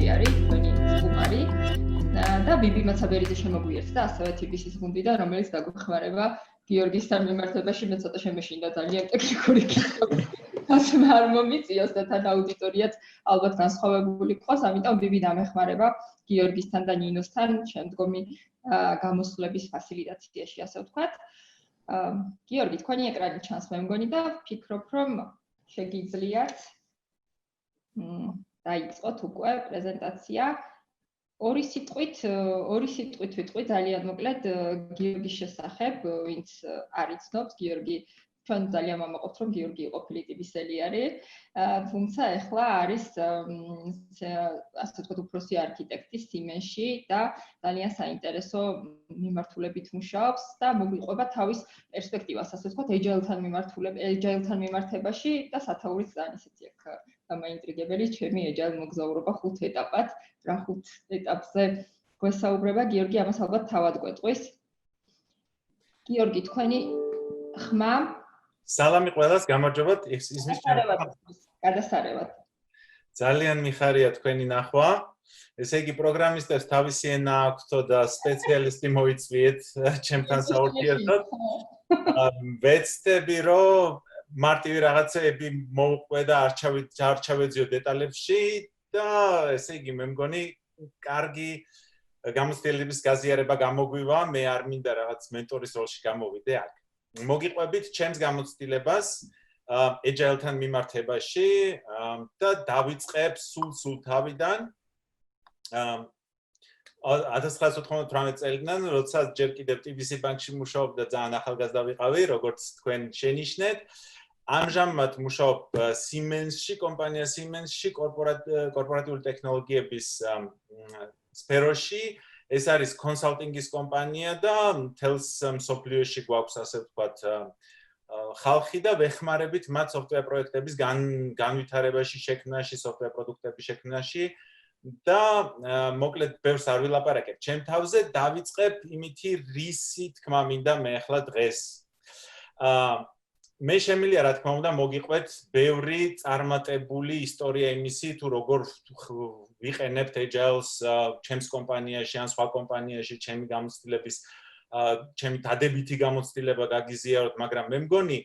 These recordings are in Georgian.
გუნდი არის, თქვენი სტუმარი. და ბიბი მაცაბერიძე შემოგვიერთდა ასევე TBC-ის გუნდიდან, რომელიც დაგვეხმარება გიორგისთან მიმართებაში. მე ცოტა შემეშინდა ძალიან ტექნიკური კითხვები. ასე არ მომიწიოს და თან აუდიტორიაც ალბათ განსხვავებული ყავს, ამიტომ ბიბი დამეხმარება გიორგისთან და ნინოსთან შემდგომი გამოსვლების ფასილიტაციაში, ასე ვთქვათ. გიორგი, თქვენი ეკრანი ჩანს მე მგონი და ვფიქრობ, რომ შეგიძლიათ დაიწყოთ უკვე პრეზენტაცია. ორი სიტყვით ვიტყვი ძალიან მოკლედ გიორგის შესახებ, ვინც არ იცნობს, გიორგი ჩვენ ძალიან მომაყობთ, რომ გიორგი იყო ფილიპისელი არის, თუმცა ახლა არის ასე ვთქვათ უფროსი არქიტექტი Siemens-ში და ძალიან საინტერესო მიმართულებით მუშაობს და მოგვიყვება თავის პერსპექტივას, ასე ვთქვათ, agile-თან მიმართებაში და სათაურიც ძალიან ისეთი აქვს დამაინტრიგებელი, ჩემი agile მოგზაურობა 5 ეტაპად, რა 5 ეტაპზე გვესაუბრება, გიორგი ამას ალბათ თავად გვეტყვის. გიორგი, თქვენი ხმა სალამი ყველას, გამარჯობათ, ისმის გადასარევად. ძალიან მიხარია თქვენი ნახვა. ესე იგი პროგრამისტებს თავისი ენა აქვთ და სპეციალისტი მოიწვიეთ ჩემთან საურთიერთოდ. ვეცდები რომ მარტივი რაღაცები მოვყვე და არ ჩავეძიო დეტალებში და ესე იგი მე მგონი კარგი გამოცდილების გაზიარება გამოგვივა, მე არ მინდა რაღაც მენტორის როლში გამოვიდე აქ. მოგიყვებით ჩემს გამოცდილებას agile-თან მიმართებაში და დავიწყებ სულ თავიდან 1998 წელიდან, როცა ჯერ კიდევ TBC ბანკში მუშაობ და ძალიან ახალგაზრდა ვიყავი, როგორც თქვენ შენიშნეთ. ამჟამად მუშაობ Siemens-ში, კომპანია Siemens-ში, კორპორატიული ტექნოლოგიების სფეროში. ეს არის კონსალტინგის კომპანია და მთელს მსოფლიოში გვაქვს ასე ვთქვათ ხალხი და ვეხმარებით მათ software პროექტების განვითარებაში, შექმნაში, software პროდუქტების შექმნაში და მოკლედ ბევრს არ ვილაპარაკებ. ჩემ თავზე დავიწყებ იმითი რისი თქმა მინდა მე ახლა დღეს. მე შემიძლია რა თქმა უნდა მოგიყვეთ ბევრი წარმატებული ისტორია იმისი თუ როგორ ვიყენებთ agile-ს ჩემს კომპანიაში ან სხვა კომპანიაში, ჩემი გამოცდილების, ჩემი დადებითი გამოცდილება გაგიზიაროთ, მაგრამ მე მგონი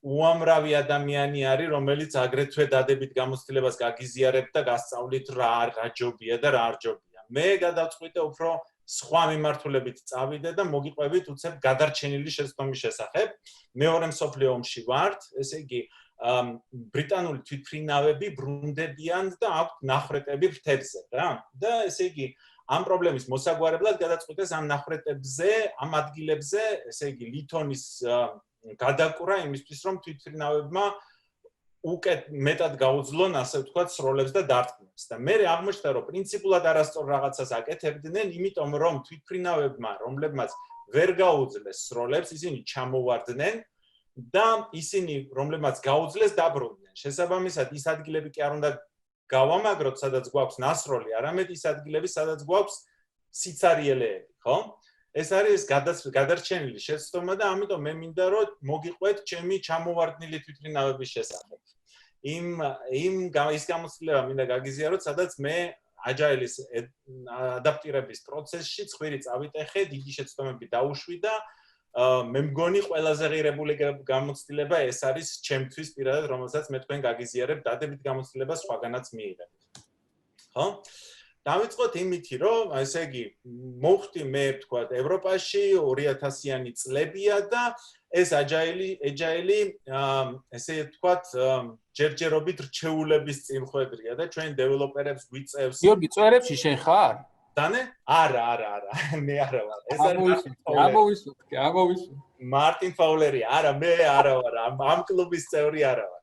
უამრავი ადამიანი არის, რომელიც აგრეთვე დადებით გამოცდილებას გაგიზიარებთ და გასწავლით რა ჯობია და რა არ ჯობია. მე გადავწყვიტე უფრო სხვა მიმართულებით წავიდე და მოგიყვებით უცებ გადარჩენილი შეცდომის შესახებ. მეორე მსოფლიო ომში ვართ, ესე იგი ბრიტანული თვითმფრინავები ბრუნდებიან და აქვთ ნახრეტები ფრთებზე რა. და ესე იგი ამ პრობლემის მოსაგვარებლად გადაწყვიტეს ამ ნახრეტებზე, ამ ადგილებზე, ესე იგი ლითონის გადაკვრა იმისთვის, რომ თვითმფრინავებმა უკეთ მეტად გაუძლონ, ასე ვთქვათ, სროლებს და დარტყმებს. და მე აღმოჩნდა, რომ პრინციპულად არასწორ რაღაცას აკეთებდნენ, იმიტომ რომ თვითმფრინავებმა, რომლებმაც ვერ გაუძლეს სროლებს, ისინი ჩამოვარდნენ და ისინი, რომლებმაც გაუძლეს, დაბრუნდნენ. შესაბამისად, ის ადგილები კი არ უნდა გავამაგროთ, სადაც გვაქვს ნასროლი, არამედ ის ადგილები, სადაც გვაქვს სიცარიელეები, ხო? ეს არის გადარჩენილი შეცდომა და ამიტომ მე მინდა რომ მოგიყვეთ ჩემი ჩამოვარდნილი თვითმფრინავების შესახებ. ის გამოცდილება მინდა გაგიზიაროთ, სადაც მე agile-ის ადაპტირების პროცესში ცხვირი წავიტეხე, დიდი შეცდომები დაუშვი და მე მგონი ყველაზე ღირებული გამოცდილება ეს არის ჩემთვის პირადად, რომელსაც მე თქვენ გაგიზიარებ დადებით გამოცდილებას სხვაგანაც მიიღებთ. ხო? დავიწყოთ იმითი, რომ ესე იგი მოვხდი მე ვთქვათ ევროპაში 2000-იანი წლებია და ეს agile ესე ვთქვათ ჯერჯერობით რჩეულების წინხვედრია და ჩვენ დეველოპერებს გვიწევს. გიორგი, წვერებში შენ ხარ? დანე? არა. მე არა ვარ. ეს არის ამოვისურვე. მარტინ ფაულერი, არა, მე არა ვარ. ამ კლუბის წევრი არა ვარ.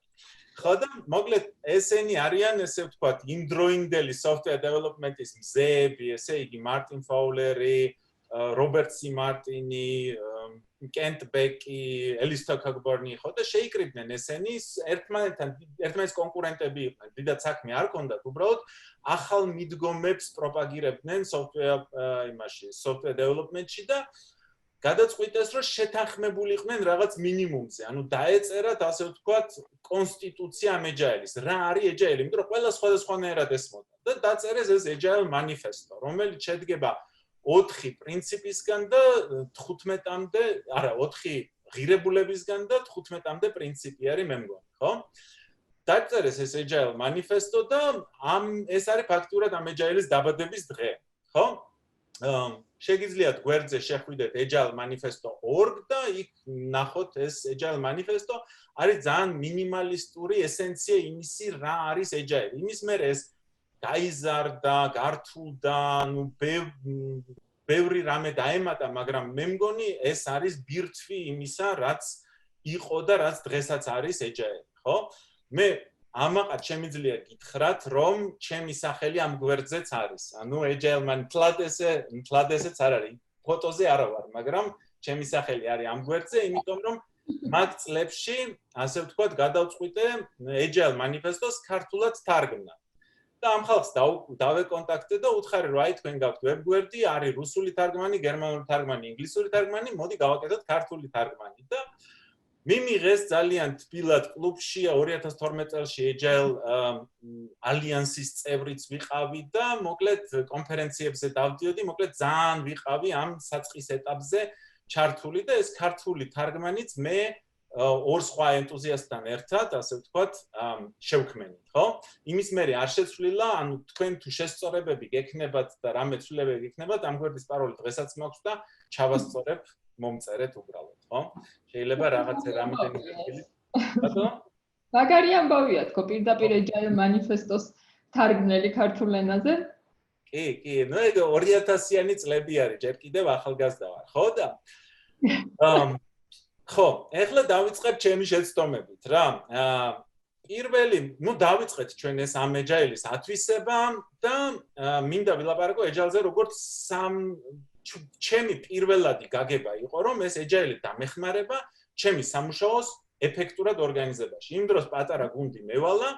ხო და მოკლედ ესენი არიან, ესე ვთქვათ, იმდროინდელი software development-ის მზეები, ესე იგი მარტინ ფაულერი, რობერტ სი მარტინი, კენტ ბეკი, ელისტო კოგბორნი, ხო და შეიკრიბნენ ესენი ერთმანეთს კონკურენტები იყვნენ. დიდად საქმე არ ქონდათ, უბრალოდ ახალ მიდგომებს პროპაგირებდნენ software development-ში და გადაწყვიტეს, რომ შეთანხმებულიყვნენ რაღაც მინიმუმზე. ანუ დაეწერათ, ასე ვთქვათ, კონსტიტუცია ამ Agile-ის. რა არის Agile? იმიტომ რომ ყველა სხვადასხვანაირად ესმოდა. და დაწერეს ეს Agile manifesto, რომელიც შედგება 4 პრინციპისგან და 15-მდე, არა, 4 ღირებულებისგან და 15-მდე პრინციპი არის მე მგონი, ხო? დაწერეს ეს Agile manifesto და ეს არის ფაქტურად ამ Agile-ის დაბადების დღე, ხო? შეგიძლიათ გვერდზე შეხვიდეთ agilemanifesto.org და იქ ნახოთ ეს Agile manifesto არის ძალიან მინიმალისტური ესენცია იმისი რა არის Agile. იმის მერე ეს გაიზარდა, გართულდა, ნუ ბევრი რამე დაემატა, მაგრამ მე მგონი ეს არის ბირთვი იმისა, რაც იყო და რაც დღესაც არის Agile, ხო? მე ამაყად შემიძლია გითხრათ, რომ ჩემი სახელი ამ გვერდზეც არის. ანუ Agile-მან მთლად ესეც არ არის. ფოტოზე არა ვარ, მაგრამ ჩემი სახელი არის ამ გვერდზე, იმიტომ რომ მაგ წლებში, ასე ვთქვათ, გადავწყვიტე Agile manifesto-ს ქართულად თარგმნა. და ამ ხალხს დავეკონტაქტე და უთხარი, რომ აი თქვენ გაქვთ ვებგვერდი, არის რუსული თარგმანი, გერმანული თარგმანი, ინგლისური თარგმანი, მოდი გავაკეთოთ ქართული თარგმანი და მიმიღეს ძალიან თბილად კლუბში 2012 წელს Agile ალიანსის წევრიც ვიყავი და მოკლედ კონფერენციებზე დავდიოდი, მოკლედ ძალიან ვიყავი ამ საწყის ეტაპზე ჩართული და ეს ქართული თარგმანიც მე ორ სხვა ენთუზიასტთან ერთად, ასე ვთქვათ, შევქმნით, ხო? იმის მერე არ შეცვლილა, ანუ თქვენ თუ შესწორებები გექნებათ და რამე ცვლილებები გექნებათ, ამ გვერდის პაროლი დღესაც მაქვს და ჩავასწორებ მომწერეთ უბრალოდ, ხო? შეიძლება რაღაცე რამდენი ადგილი. ბატონო? მაგარი ამბავია თქო, პირდაპირ Agile manifesto-ს თარგმნელი ქართულ ენაზე. კი, ნუ ეგ 2000-იანი წლები არის, ჯერ კიდევ ახალგაზრდა ვარ, ხო და? ხო, ეხლა დავიწყებ ჩემი შეცდომებით, რა. პირველი, ნუ დავიწყეთ ჩვენ ეს ამ Agile-ის ათვისება და მინდა ვილაპარაკო Agile-ზე როგორც ჩემი პირველადი გაგება იყო, რომ ეს Agile-ი დამეხმარება ჩემი სამუშაოს ეფექტურად ორგანიზებაში. იმ დროს პატარა გუნდი მევალა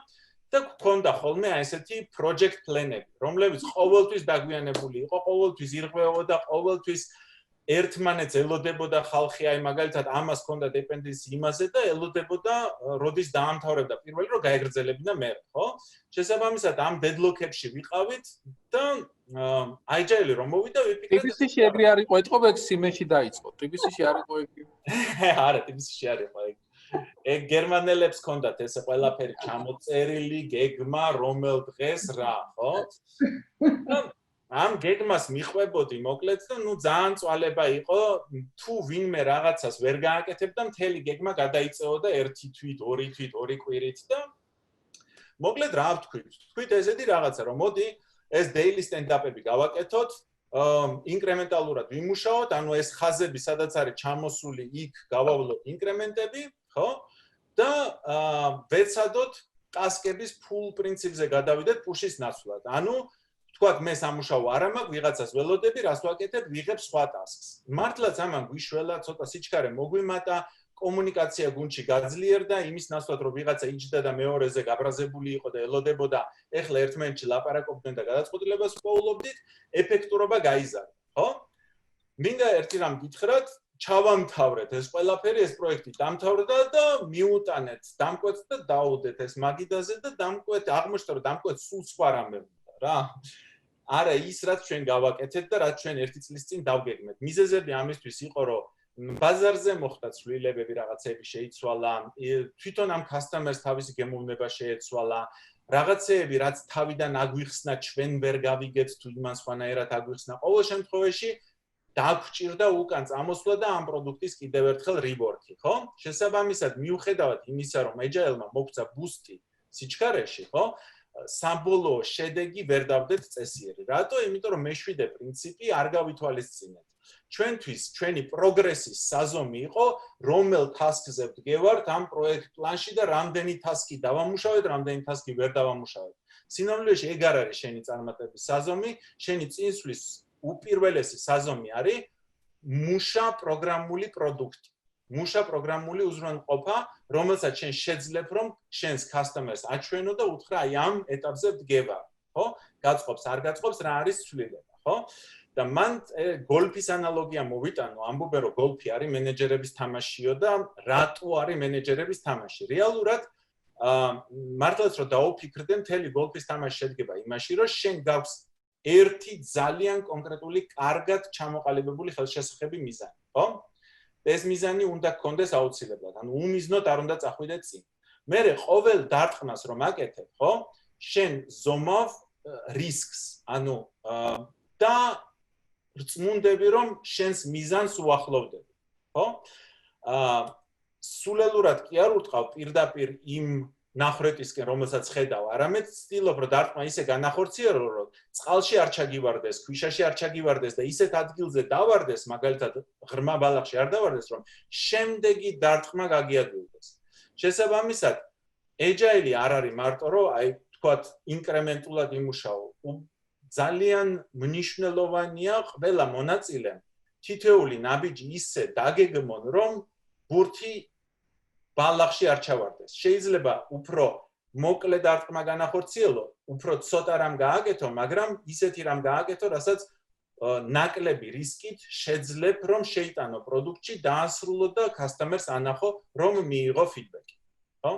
და გქონდა ხოლმე ესეთი project plan-ები, რომლებიც ყოველთვის დაგვიანებული იყო, ყოველთვის ირღვეოდა, ყოველთვის ერთმანეთს ელოდებოდა ხალხი, აი მაგალითად ამას ჰქონდა dependency იმაზე და ელოდებოდა როდის დაამთავრებდა პირველი, რომ გაეგრძელებინა მერე, ხო? შესაბამისად ამ deadlock-ებში ვიყავით და Agile რომ მოვიდა ვიფიქრე TBC-ში ეგრე არ იყო, ეთყობა ეგ სიმენში დაიწყო. TBC-ში არ იყო ეგ. არა, TBC-ში არ იყო ეგ. ეგ გერმანელებს ჰქონდათ ესე ყველაფერი ჩამოწერილი, გეგმა, რომელ დღეს რა, ხო? ამ გეგმას მიხვებოდი მოკლედ და ნუ ძალიან წვალება იყო თუ ვინმე რაღაცას ვერ გააკეთებდა მთელი გეგმა გადაიწეოდა ერთი თვით, ორი თვით, ორი კვირით და მოკლედ რა ვთქვით? ვთქვით ესეთი რაღაცა რომ მოდი ეს daily stand-up-ები გავაკეთოთ, ინკრემენტალურად ვიმუშაოთ, ანუ ეს ხაზები სადაც არის ჩამოსული, იქ გავავლოთ ინკრემენტები, ხო? და ვეცადოთ ტასკების full პრინციპზე გადავიდეთ push-ის ნაცვლად. ანუ თქვათ მე სამუშაო არ მაქვს, ვიღაცას ველოდები, რას ვაკეთებ, ვიღებ სხვა ტასკს. მართლაც ამან გვიშველა, ცოტა სიჩქარე მოგვიმატა, კომუნიკაცია გუნდში გაძლიერდა, იმის ნაცვლად რომ ვიღაცა იჯდა და მეორეზე გაბრაზებული იყო და ელოდებოდა, ეხლა ერთმანეთში ლაპარაკობდნენ და გადაწყვეტილებას პოულობდით, ეფექტურობა გაიზარდა, ხო? მინდა ერთი რამ გითხრათ, ჩავამთავრეთ ეს ყველაფერი, ეს პროექტი დამთავრდა და მიუტანეთ, დამკვეთ და დაუდეთ ეს მაგიდაზე და დამკვეთ, აღმოჩნდა რომ დამკვეთ სულ სხვა რამე უნდა რა. არა ის რაც ჩვენ გავაკეთეთ და რაც ჩვენ ერთი წლის წინ დავგეგმეთ. მიზეზები ამისთვის იყო რომ ბაზარზე მოხდა ცვლილებები, რაღაცები შეიცვალა, თვითონ ამ customer-ს თავისი გემოვნება შეეცვალა, რაღაცეები რაც თავიდან აგვიხსნა ჩვენ ვერ გავიგეთ თუ იმან სხვანაირად აგვიხსნა. ყოველ შემთხვევაში დაგვჭირდა უკან წამოსვლა და ამ პროდუქტის კიდევ ერთხელ rework-ი, ხო? შესაბამისად მიუხედავად იმისა, რომ Agile-მა მოგცა boost-ი სიჩქარეში, ხო? საბოლოო შედეგი ვერ დავდეთ წესიერი. რატო? იმიტომ რომ მეშვიდე პრინციპი არ გავითვალისწინეთ. ჩვენთვის ჩვენი პროგრესის საზომი იყო, რომელ task-ზე ვდგევართ ამ პროექტ პლანში და რამდენი task-ი დავამუშავეთ, რამდენი task-ი ვერ დავამუშავეთ. სინამდვილეში ეგ არ არის შენი წარმატების საზომი, შენი წინსვლის უპირველესი საზომი არის მუშა პროგრამული პროდუქტი. მუშა პროგრამული უზრუნველყოფა, რომელსაც შენ შეძლებ რომ შენს customer-ს აჩვენო და უთხრა აი ამ ეტაპზე ვდგება, ხო? გაწყობს, არ გაწყობს, რა არის ცვლილება, ხო? და მან გოლფის ანალოგია მოვიტანო, ამბობენ რომ გოლფი არის მენეჯერების თამაშიო და რატო არის მენეჯერების თამაში. რეალურად მართლაც რომ დაუფიქრდე, მთელი გოლფის თამაში შედგება იმაში, რომ შენ გაქვს ერთი ძალიან კონკრეტული, კარგად ჩამოყალიბებული ხელშესახები მიზანი, ხო? ეს მიზანი უნდა გქონდეს აუცილებლად, ანუ უმიზნოდ არ უნდა წახვიდე წინ. მერე ყოველ დარტყმას რომ აკეთებ, ხო? შენ ზომავ რისკს, ანუ და რწმუნდები რომ შენს მიზანს უახლოვდები, ხო? სულელურად კი არ ურტყავ პირდაპირ იმ ნახრეტისკენ, რომელსაც ხედავ, არამედ ვცდილობ რომ დარტყმა ისე განახორციელო, რომ წყალში არ ჩაგივარდეს, ქვიშაში არ ჩაგივარდეს და ისეთ ადგილზე დავარდეს, მაგალითად ღრმა ბალახში არ დავარდეს, რომ შემდეგი დარტყმა გაგიადვილდეს. შესაბამისად, agile არ არის მარტო რომ აი თქვათ ინკრემენტულად იმუშაო. ძალიან მნიშვნელოვანია ყველა მონაწილემ თითოეული ნაბიჯი ისე დაგეგმონ, რომ ბურთი ბალახში არ ჩავარდეს. შეიძლება უფრო მოკლე დარტყმა განახორციელო, უფრო ცოტა რამ გააკეთო, მაგრამ ისეთი რამ გააკეთო, რასაც ნაკლები რისკით შეძლებ რომ შეიტანო პროდუქტში, დაასრულო და customer-ს ანახო, რომ მიიღო feedback-ი. ხო?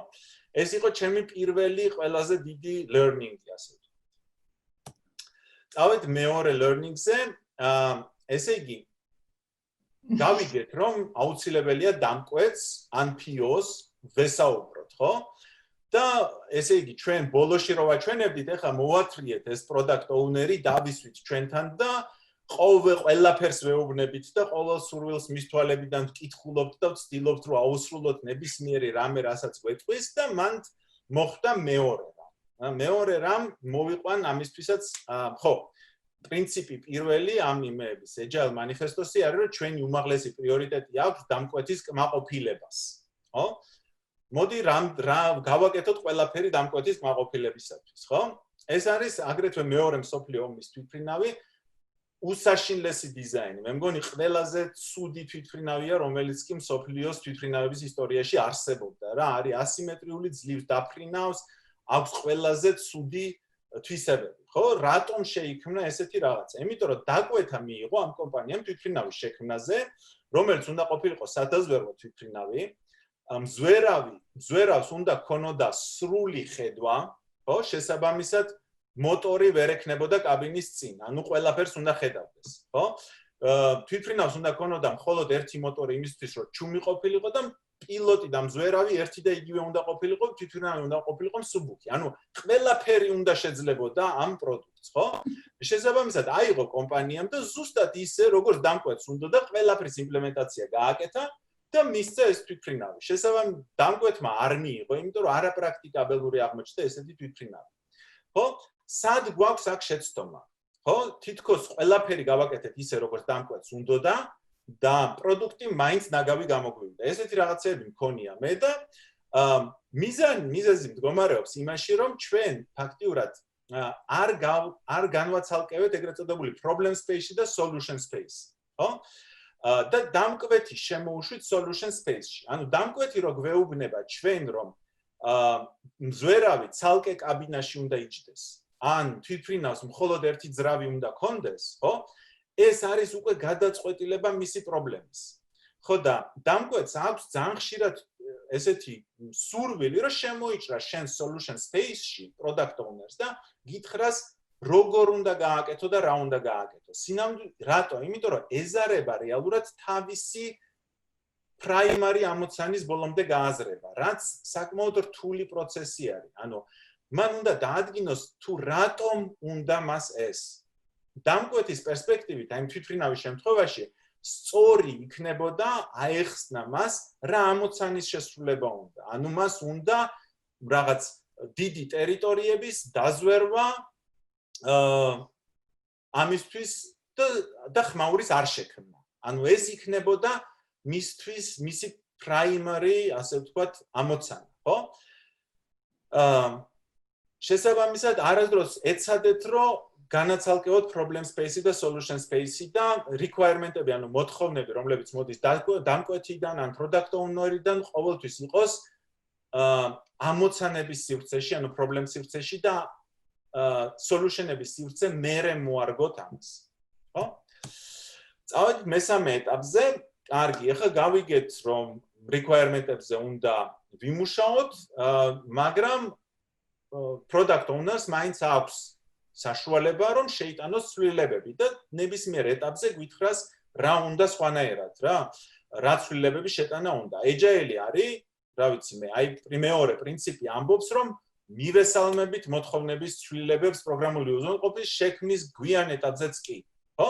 ეს იყო ჩემი პირველი ყველაზე დიდი learning-ი, ასე ვთქვათ. წავედ მეორე learning-ზე, ესე იგი გავიგეთ, რომ აუცილებელია დამკვეთს ან PO-ს ვესაუბროთ, ხო? და ესე იგი ჩვენ ბოლოში რო ვაჩვენებდით, ეხლა მოვათრიეთ ეს product owner-ი დავისვით ჩვენთან და ყველაფერს ვეუბნებით და ყოველ სურვილს მის თვალებიდან ვკითხულობთ და ვცდილობთ რომ აუსრულოთ ნებისმიერი რამე, რასაც გვეტყვის და მან მოხდა მეორე რამ. მეორე რამ მოვიყვან ამისთვისაც, ხო, პრინციპი პირველი ამ იმეების agile manifesto-ში არის, რომ ჩვენი უმაღლესი პრიორიტეტი აქვს დამკვეთის კმაყოფილებას, ხო? მოდი რა გავაკეთოთ ყველაფერი დამკვეთის კმაყოფილებისათვის, ხო? ეს არის აგრეთვე მეორე მსოფლიო ომის თვითმფრინავი უსაშინლესი დიზაინი. მე მგონი ყველაზე ცუდი თვითმფრინავია, რომელიც კი მსოფლიოს თვითმფრინავების ისტორიაში არსებობდა რა, არის ასიმეტრიული, ძლივს დაფრინავს, აქვს ყველაზე ცუდი თვისებები, ხო? რატომ შეიქმნა ესეთი რაღაცა? იმიტომ რომ დაკვეთა მიიღო ამ კომპანიამ თვითმფრინავის შექმნაზე, რომელიც უნდა ყოფილიყო სადაზვერვო თვითმფრინავი, მზვერავს უნდა ქონოდა სრული ხედვა, ხო? შესაბამისად მოტორი ვერ ექნებოდა კაბინის წინ, ანუ ყველაფერს უნდა ხედავდეს, ხო? თვითმფრინავს უნდა ქონოდა მხოლოდ ერთი მოტორი იმისთვის, რომ ჩუმი ყოფილიყო და პილოტი და მზვერავი ერთი და იგივე უნდა ყოფილიყო, თვითმფრინავი უნდა ყოფილიყო მსუბუქი. ანუ ყველაფერი უნდა შეძლებოდა ამ პროდუქტს, ხო? შესაბამისად აიღო კომპანიამ და ზუსტად ისე, როგორც დამკვეთს უნდა და ყველაფრის იმპლემენტაცია გააკეთა და მისცა ეს თვითმფრინავი. შესაბამისად დამკვეთმა არ მიიღო, იმიტომ რომ არაპრაქტიკაბელური აღმოჩნდა ესეთი თვითმფრინავი. ხო? სად გვაქვს აქ შეცდომა? ხო? თითქოს ყველაფერი გავაკეთეთ ისე, როგორც დამკვეთს უნდა და პროდუქტი მაინც ნაგავი გამოგვივიდა. ესეთი რაღაცები მქონია მე და მიზეზი მდგომარეობს იმაში, რომ ჩვენ ფაქტიურად არ განვაცალკევეთ ეგრეთ წოდებული problem space-ში და solution space-ში, ხო? და დამკვეთი შემოუშვით solution space-ში. ანუ დამკვეთი რო გვეუბნება ჩვენ რომ მზვერავი ცალკე კაბინაში უნდა იჯდეს. ან თვითმფრინავს მხოლოდ ერთი ძრავი უნდა კონდეს, ხო? ეს არის უკვე გადაწყვეტილება მისი პრობლემის. ხო და დამკვეთს აქვს ძალიან ხშირად ესეთი სურვილი, რომ შემოიჭრა შენ solution space-ში product owners და გითხრას როგორ უნდა გააკეთო და რა უნდა გააკეთო. რატო? იმიტომ რომ ეზარება რეალურად თავისი primary ამოცანის ბოლომდე გააზრება, რაც საკმაოდ რთული პროცესი არის. ანუ მან უნდა დაადგინოს თუ რატომ უნდა მას ეს. დამკვეთის პერსპექტივით, აი თვითმფრინავის შემთხვევაში, სწორი იქნებოდა აეხსნა მას რა ამოცანის შესრულება უნდა. ანუ მას უნდა რაღაც დიდი ტერიტორიების დაზვერვა ამისთვის და ხმაურის არ შექმნა. ანუ ეს იქნებოდა მისი primary, ასე ვთქვათ, ამოცანა, ხო? შესაბამისად, არასდროს ეცადეთ, რომ განაცალკევოთ problem space-ი და solution space-ი და requirement-ები, ანუ მოთხოვნები, რომლებიც მოდის დამკვეთიდან ან product owner-დან, ყოველთვის იყოს ამოცანების სივრცეში, ანუ problem სივრცეში და solution-ების სივრცე მერე მოარგოთ ამას. ხო? წავედით მესამე ეტაპზე. კარგი, ახლა გავიგეთ, რომ requirement-ებზე უნდა ვიმუშაოთ, მაგრამ product owner-ს მაინც აქვს საშუალება, რომ შეიტანოს ცვლილებები და ნებისმიერ ეტაპზე გვითხრას რა უნდა სხვანაირად, რა ცვლილებების შეტანა უნდა. Agile არის, რა ვიცი მე, აი მეორე პრინციპი ამბობს, რომ მივესალმებით მოთხოვნების ცვლილებებს პროგრამული უზრუნველყოფის შექმნის გვიან ეტაპზეც კი, ხო?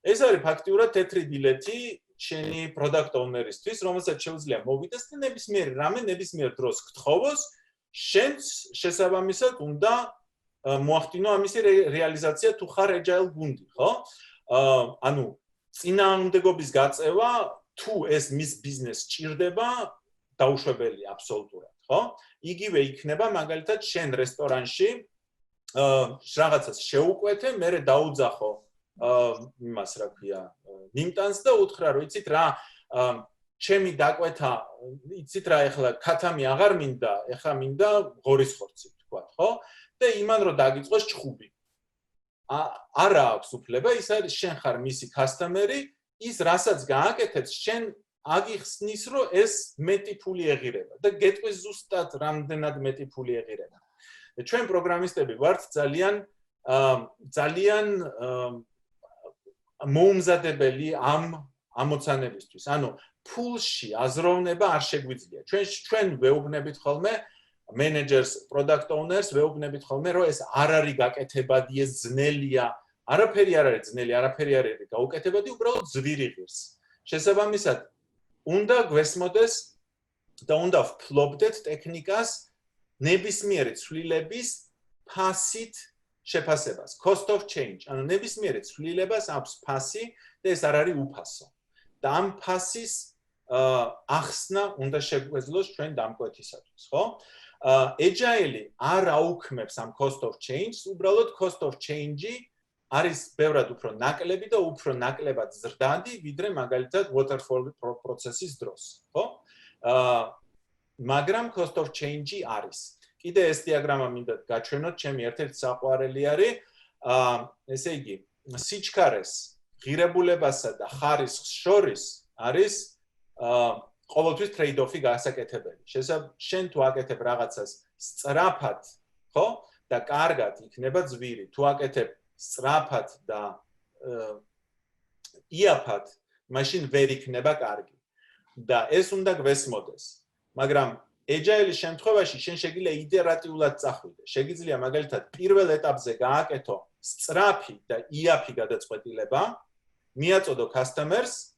ეს არის ფაქტიურად თეთრი ბილეთი შენი product owner-ისთვის, რომელსაც შეუძლია მოვიდეს და ნებისმიერ რამე ნებისმიერ დროს გთხოვოს, შენც შესაბამისად უნდა მოახდინო ამისი რეალიზაცია თუ ხარ agile გუნდი, ხო? ანუ წინააღმდეგობის გაწევა თუ ეს მის ბიზნესს ჭირდება, დაუშვებელია აბსოლუტურად, ხო? იგივე იქნება მაგალითად შენ რესტორანში რაღაცას შეუკვეთე, მერე დაუძახო იმას რა ქვია, მიმტანს და უთხრა რომ იცით რა, ჩემი დაკვეთა, იცით რა, ეხლა ქათამი აღარ მინდა, ეხლა მინდა ღორის ხორცი, თქვათ, ხო? და იმან რომ დაგიწყოს ჩხუბი. არა აქვს უფლება, ის არის შენ ხარ მისი customer-ი, ის რასაც გააკეთებს, შენ აგიხსნის რომ ეს მეტი ფული ეღირება და გეტყვის ზუსტად რამდენად მეტი ფული ეღირება. ჩვენ პროგრამისტები ვართ ძალიან მოუმზადებელი ამ ამოცანებისთვის. ანუ ფულში აზროვნება არ შეგვიძლია. ჩვენ ვეუბნებით ხოლმე managers, product owners ვეუბნებით ხოლმე რომ ეს არ არის გაკეთებადი, ეს ძნელია. არაფერი არ არის ძნელი, არაფერი არ არის გაუკეთებადი, უბრალოდ ზვირი ღირს. შესაბამისად, უნდა გვესმოდეს და უნდა ვფლობდეთ ტექნიკას ნებისმიერი ცვლილების ფასით შეფასებას, cost of change. ანუ ნებისმიერი ცვლილებას აქვს ფასი და ეს არ არის უფასო. და ამ ფასის ახსნა უნდა შეგვეძლოს ჩვენ დამკვეთისათვის, ხო? Agile არ აუქმებს ამ cost of change, უბრალოდ cost of change-ი არის ბევრად უფრო ნაკლები და უფრო ნაკლებად ზრდადი, ვიდრე მაგალითად waterfall პროცესის დროს, ხო? მაგრამ cost of change-ი არის. კიდე ეს დიაგრამა მინდა გაჩვენოთ, ჩემი ერთ-ერთი საყვარელი არის, ესე იგი, სიჩქარეს, ღირებულებასა და ხარისხს შორის არის ყოველთვის trade-off-ი გასაკეთებელი. შენ თუ აკეთებ რაღაცას სწრაფად, ხო? და კარგად იქნება ძვირი. თუ აკეთებ სწრაფად და იაფად, მაშინ ვერ იქნება კარგი. და ეს უნდა გვესმოდეს. მაგრამ Agile-ის შემთხვევაში შენ შეგიძლია იდერატიულად წახვიდე. შეგიძლია მაგალითად პირველ ეტაპზე გააკეთო სწრაფი და იაფი გადაწყვეტილება, მიაწოდო customers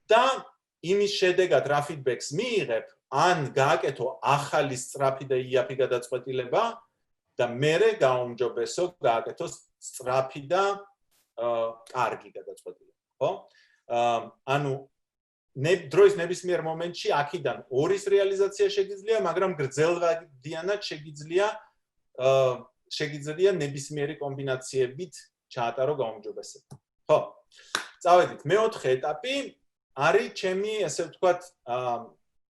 და იმის შედეგად რა feedback-ს მიიღებ, ან გააკეთო ახალი სწრაფი და იაფი გადაწყვეტილება და მერე გაუმჯობესო გააკეთო სწრაფი და კარგი გადაწყვეტილება, ხო? ანუ დროის ნებისმიერ მომენტში აქედან ორის რეალიზაცია შეგიძლია, მაგრამ გრძელვადიანად შეგიძლია ნებისმიერი კომბინაციებით ჩაატარო გაუმჯობესება. ხო? წავედით, მეოთხე ეტაპი არის ჩემი, ასე ვთქვათ,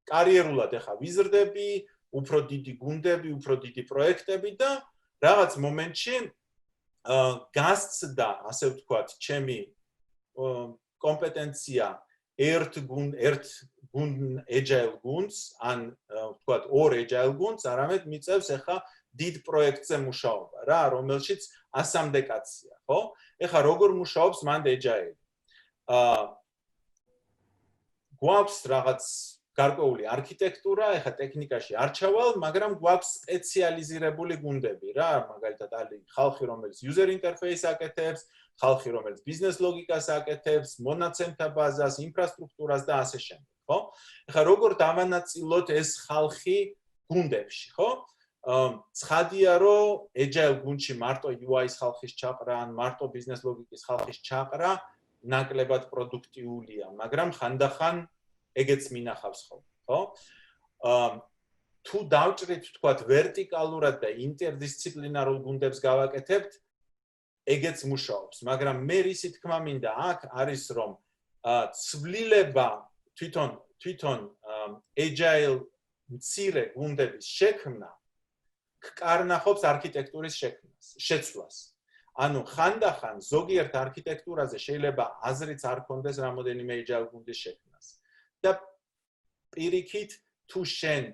კარიერულად ახლა ვიზრდები, უფრო დიდი გუნდები, უფრო დიდი პროექტები და რაღაც მომენტში გასცდა, ასე ვთქვათ, ჩემი კომპეტენცია ერთ agile გუნდს, ან ვთქვათ, ორ agile გუნდს, არამედ მიწევს ახლა დიდ პროექტზე მუშაობა, რა, რომელშიც 100-მდე კაცია, ხო? ახლა როგორ მუშაობს მანდ agile? გვაქვს რაღაც გარკვეული არქიტექტურა, ახლა ტექნიკაში არ ჩავალ, მაგრამ გვაქვს სპეციალიზირებული გუნდები, რა, მაგალითად არის ხალხი, რომელიც user interface აკეთებს, ხალხი, რომელიც business logika-ს აკეთებს, მონაცემთა ბაზას, ინფრასტრუქტურას და ასე შემდეგ, ხო? ახლა როგორ დავანაწილოთ ეს ხალხი გუნდებში, ხო? ცხადია, რომ agile გუნდში მარტო UI-ის ხალხის ჩაყრა, ან მარტო business logika-ის ხალხის ჩაყრა ნაკლებად პროდუქტიულია, მაგრამ ხანდახან ეგეც მინახავს ხოლმე, ხო? თუ დავჭრით, ვთქვათ, ვერტიკალურად და ინტერდისციპლინარულ გუნდებს გავაკეთებთ, ეგეც მუშაობს, მაგრამ მე რისი თქმა მინდა აქ არის, რომ ცვლილება თვითონ agile მცირე გუნდების შექმნა გკარნახობს არქიტექტურის შეცვლას. ანუ ხანდახან ზოგიერთ არქიტექტურაზე შეიძლება აზრიც არ ქონდეს რამოდენიმე agile გუნდის შექმნას. და პირიქით თუ შენ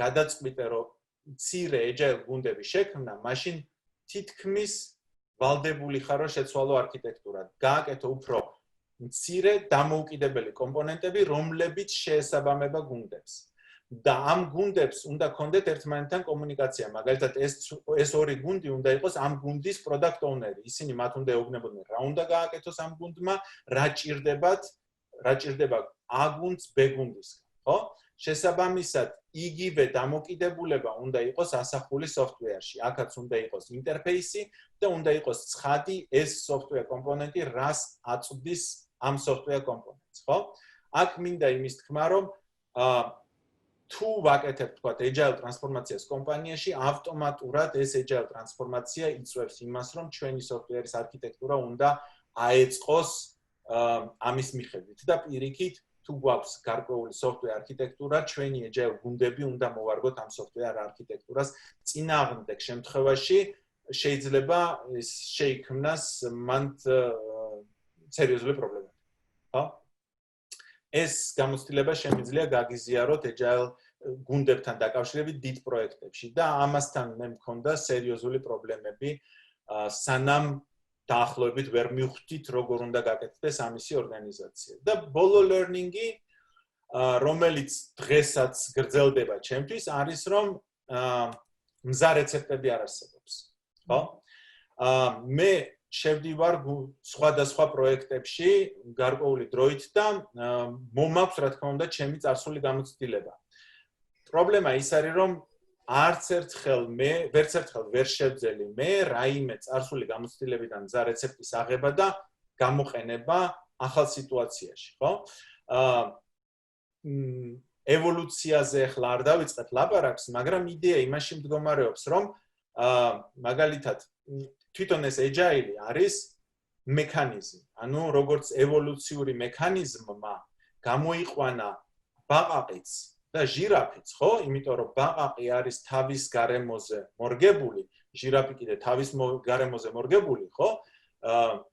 გადაწყვიტე რომ მცირე agile გუნდები შექმნა, მაშინ თითქმის ვალდებული ხარ რომ შეცვალო არქიტექტურა. გააკეთო უფრო მცირე დამოუკიდებელი კომპონენტები, რომლებიც შეესაბამება გუნდებს. და ამ გუნდებს უნდა ქონდეთ ერთმანეთთან კომუნიკაცია. მაგალითად, ეს ორი გუნდი უნდა იყოს ამ გუნდის product owner-ი. ისინი მათ უნდა ეუბნებოდნენ, რა უნდა გააკეთოს ამ გუნდმა, რა ჭირდება A გუნდს B გუნდისგან, ხო? შესაბამისად, იგივე დამოკიდებულება უნდა იყოს ასახული software-ში. აქაც უნდა იყოს ინტერფეისი და უნდა იყოს ცხადი ეს software კომპონენტი, რას აწვდის ამ software კომპონენტს, ხო? აქ მინდა იმის თქმა, რომ თუ ვაკეთებ თქვათ agile ტრანსფორმაციას კომპანიაში, ავტომატურად ეს agile ტრანსფორმაცია იწვევს იმას, რომ ჩვენი software-ის არქიტექტურა უნდა აეწყოს ამის მიხედვით და პირიქით თუ გვაქვს გარკვეული software არქიტექტურა, ჩვენი agile გუნდები უნდა მოვარგოთ ამ software არქიტექტურას. წინააღმდეგ შემთხვევაში შეიძლება ეს შეიქმნას მანდ სერიოზული პრობლემები. ხო? ეს გამოცდილება შემიძლია გაგიზიაროთ agile გუნდებთან დაკავშირებით დიდ პროექტებში და ამასთან მე მქონდა სერიოზული პრობლემები, სანამ დაახლოებით ვერ მივხვდით როგორ უნდა გაკეთდეს ამისი ორგანიზაცია. და ბოლო learning-ი, რომელიც დღესაც გრძელდება ჩემთვის, არის რომ მზა რეცეპტები არ არსებობს. ხო? მე შევდივარ სხვადასხვა პროექტებში გარკვეული დროით და მომაქვს რა თქმა უნდა ჩემი წარსული გამოცდილება. პრობლემა ის არის რომ ვერც ერთხელ ვერ შევძელი მე რაიმე წარსული გამოცდილებიდან მზა რეცეპტის აღება და გამოყენება ახალ სიტუაციაში, ხო? ევოლუციაზე ახლა არ დავიწყებ ლაპარაკს, მაგრამ იდეა იმაში მდგომარეობს, რომ მაგალითად თვითონ ეს agile არის მექანიზმი. ანუ როგორც ევოლუციური მექანიზმმა გამოიყვანა ბაყაყიც და ჟირაფიც, ხო? იმიტომ რომ ბაყაყი არის თავის გარემოზე მორგებული, ჟირაფი კიდე თავის გარემოზე მორგებული, ხო?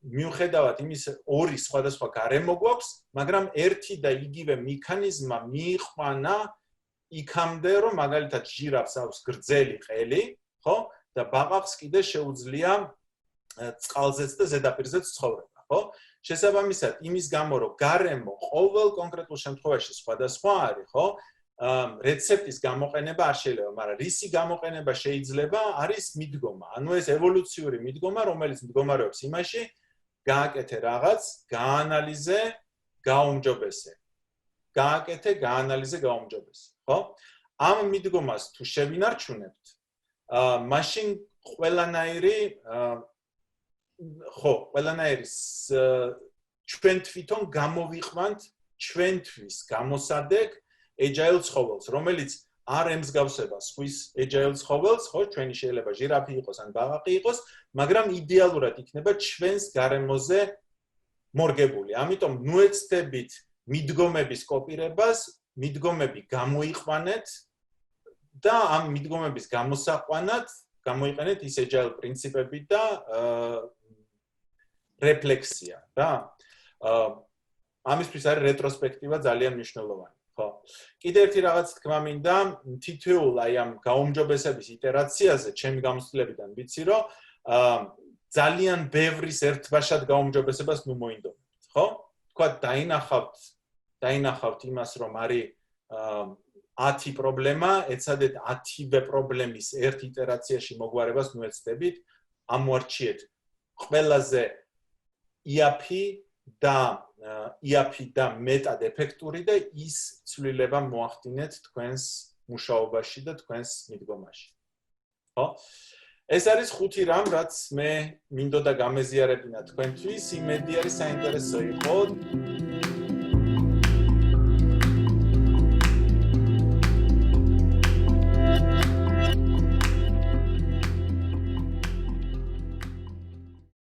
მიუხედავად იმის ორი სხვადასხვა გარემო გვაქვს, მაგრამ ერთი და იგივე მექანიზმმა მიიყვანა იქამდე, რომ მაგალითად ჟირაფს აქვს გრძელი ყელი, ხო? და ბაყაყს კიდე შეუძლია წყალზეც და ზედაპირზეც ცხოვრება, ხო? შესაბამისად, იმის გამო რომ გარემო ყოველ კონკრეტულ შემთხვევაში სხვადასხვა არის, ხო? რეცეპტის გამოყენება არ შეიძლება, მაგრამ რისი გამოყენება შეიძლება არის მიდგომა. ანუ ეს ევოლუციური მიდგომა, რომელიც მდგომარეობს იმაში, გააკეთე რაღაც, გაანალიზე, გაუმჯობესე. გააკეთე, გაანალიზე, გაუმჯობესე, ხო? ამ მიდგომას თუ შევინარჩუნებთ, მაშინ ყველანაირი ჩვენ თვითონ გამოვიყვანთ ჩვენთვის გამოსადეგ agile ცხოველს, რომელიც არ ემსგავსება სხვის agile ცხოველს, ხო, ჩვენი შეიძლება ჟირაფი იყოს ან ბაყაყი იყოს, მაგრამ იდეალურად იქნება ჩვენს გარემოზე მორგებული. ამიტომ ნუეცდებით მიდგომების კოპირებას, მიდგომები გამოიყვანეთ და ამ მიდგომების გამოსაყვანად გამოიყენეთ ის agile პრინციპები და რეფლექსია, რა. ამისთვის არის რეტროსპექტივა ძალიან მნიშვნელოვანი, ხო? კიდე ერთი რაღაც თქმა მინდა, თითოეულ აი ამ გაუმჯობესების iterაციაზე ჩემი გამოცდილებიდან ვიცი, რომ ძალიან ბევრის ერთბაშად გაუმჯობესებას ნუ მოინდომებთ, ხო? თქვა დაინახავთ იმას, რომ არის 10 პრობლემა, ეცადეთ 10-ვე პრობლემის ერთ iterაციაში მოგვარებას ნუ ეცდებით, ამოარჩიეთ ყველაზე იაფი და მეტად ეფექტური და ის ცვლილება მოახდინეთ თქვენს მუშაობაში და თქვენს მიდგომაში. ხო? ეს არის 5 რამ, რაც მე მინდოდა გამეზიარებინა თქვენთვის, იმედი არის საინტერესო იყო.